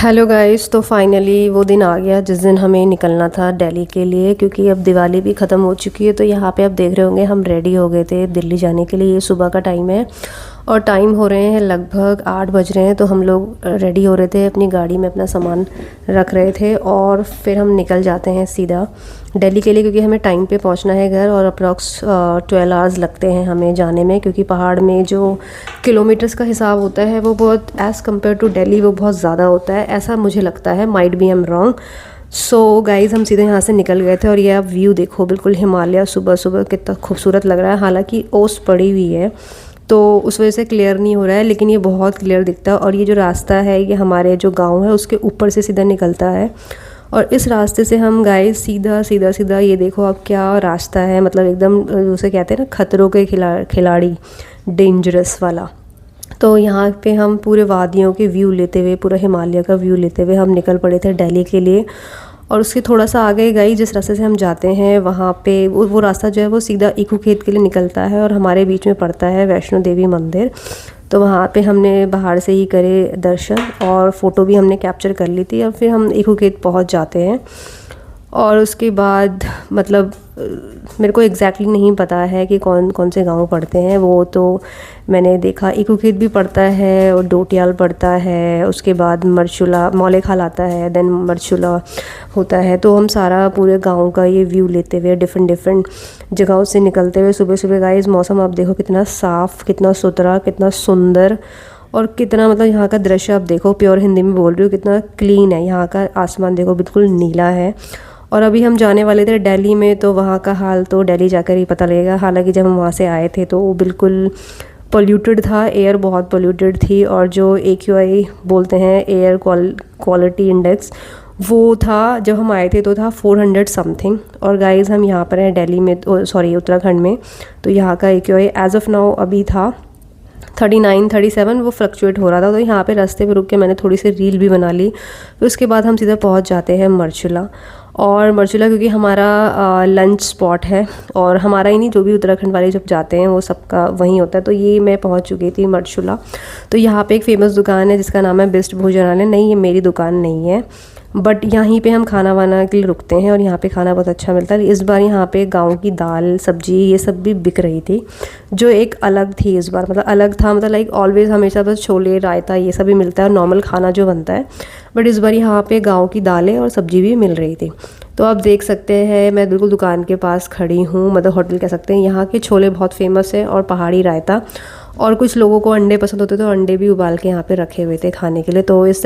Hello guys, तो finally वो दिन आ गया जिस दिन हमें निकलना था दिल्ली के लिए, क्योंकि अब दिवाली भी ख़त्म हो चुकी है। तो यहाँ पे आप देख रहे होंगे हम रेडी हो गए थे दिल्ली जाने के लिए। ये सुबह का टाइम है और टाइम हो रहे हैं लगभग 8 बज रहे हैं। तो हम लोग रेडी हो रहे थे, अपनी गाड़ी में अपना सामान रख रहे थे और फिर हम निकल जाते हैं सीधा दिल्ली के लिए, क्योंकि हमें टाइम पे पहुंचना है घर। और अप्रॉक्स 12 आवर्स लगते हैं हमें जाने में, क्योंकि पहाड़ में जो किलोमीटर्स का हिसाब होता है वो बहुत एज़ कम्पेयर टू दिल्ली वो बहुत ज़्यादा होता है, ऐसा मुझे लगता है। Might be am wrong. So guys, हम सीधे यहाँ से निकल गए थे और ये आप व्यू देखो, बिल्कुल हिमालय सुबह सुबह कितना खूबसूरत लग रहा है। हालांकि ओस पड़ी हुई है तो उस वजह से क्लियर नहीं हो रहा है, लेकिन ये बहुत क्लियर दिखता है। और ये जो रास्ता है ये हमारे जो गांव है उसके ऊपर से सीधा निकलता है। और इस रास्ते से हम गाइस सीधा सीधा सीधा, ये देखो अब क्या रास्ता है, मतलब एकदम उसे कहते हैं ना खतरों के खिलाड़ी, डेंजरस वाला। तो यहाँ पे हम पूरे वादियों के व्यू लेते हुए, पूरा हिमालय का व्यू लेते हुए हम निकल पड़े थे दिल्ली के लिए। और उसके थोड़ा सा आगे गई, जिस रास्ते से हम जाते हैं वहाँ पे वो रास्ता जो है वो सीधा इकू खेत के लिए निकलता है और हमारे बीच में पड़ता है वैष्णो देवी मंदिर। तो वहाँ पे हमने बाहर से ही करे दर्शन और फ़ोटो भी हमने कैप्चर कर ली थी। और फिर हम इकू खेत पहुँच जाते हैं और उसके बाद मतलब मेरे को एग्जैक्टली नहीं पता है कि कौन कौन से गांव पड़ते हैं। वो तो मैंने देखा इकू खेत भी पड़ता है और डोटियाल पड़ता है, उसके बाद मरचुला मौलेखाल आता है, देन मरचुला होता है। तो हम सारा पूरे गांव का ये व्यू लेते हुए डिफरेंट जगहों से निकलते हुए सुबह सुबह गाइस, मौसम आप देखो कितना साफ़, कितना सुथरा, कितना सुंदर और कितना मतलब यहाँ का दृश्य आप देखो, प्योर हिंदी में बोल रही हूँ, कितना क्लीन है। यहाँ का आसमान देखो बिल्कुल नीला है। और अभी हम जाने वाले थे दिल्ली में, तो वहाँ का हाल तो दिल्ली जाकर ही पता लगेगा। हालांकि जब हम वहाँ से आए थे तो वो बिल्कुल पोल्यूटेड था, एयर बहुत पोल्यूटेड थी। और जो AQI बोलते हैं, एयर क्वालिटी इंडेक्स, वो था जब हम आए थे तो था 400 समथिंग। और गाइस हम यहाँ पर हैं दिल्ली में, सॉरी उत्तराखंड में, तो यहाँ का AQI एज ऑफ नाउ अभी था 39 37, वो फ्लक्चुएट हो रहा था। तो यहाँ पे रास्ते पे रुक के मैंने थोड़ी सी रील भी बना ली। फिर उसके बाद हम सीधा पहुँच जाते हैं मरचुला। और मरचुला क्योंकि हमारा लंच स्पॉट है, और हमारा ही नहीं, जो भी उत्तराखंड वाले जब जाते हैं वो सबका वहीं होता है। तो ये मैं पहुंच चुकी थी मरचुला। तो यहाँ पे एक फ़ेमस दुकान है जिसका नाम है बेस्ट भोजनालय। नहीं, ये मेरी दुकान नहीं है, बट यहीं पे हम खाना वाना के लिए रुकते हैं और यहाँ पे खाना बहुत अच्छा मिलता है। इस बार यहाँ पे गांव की दाल सब्जी ये सब भी बिक रही थी, जो एक अलग थी इस बार, मतलब अलग था। मतलब लाइक ऑलवेज हमेशा बस छोले रायता ये सब भी मिलता है और नॉर्मल खाना जो बनता है, बट इस बार यहाँ पे गांव की दालें और सब्जी भी मिल रही थी। तो आप देख सकते हैं मैं बिल्कुल दुकान के पास खड़ी हूँ, मतलब होटल कह सकते हैं। यहाँ के छोले बहुत फेमस है और पहाड़ी रायता, और कुछ लोगों को अंडे पसंद होते थे तो अंडे भी उबाल के यहाँ पे रखे हुए थे खाने के लिए। तो इस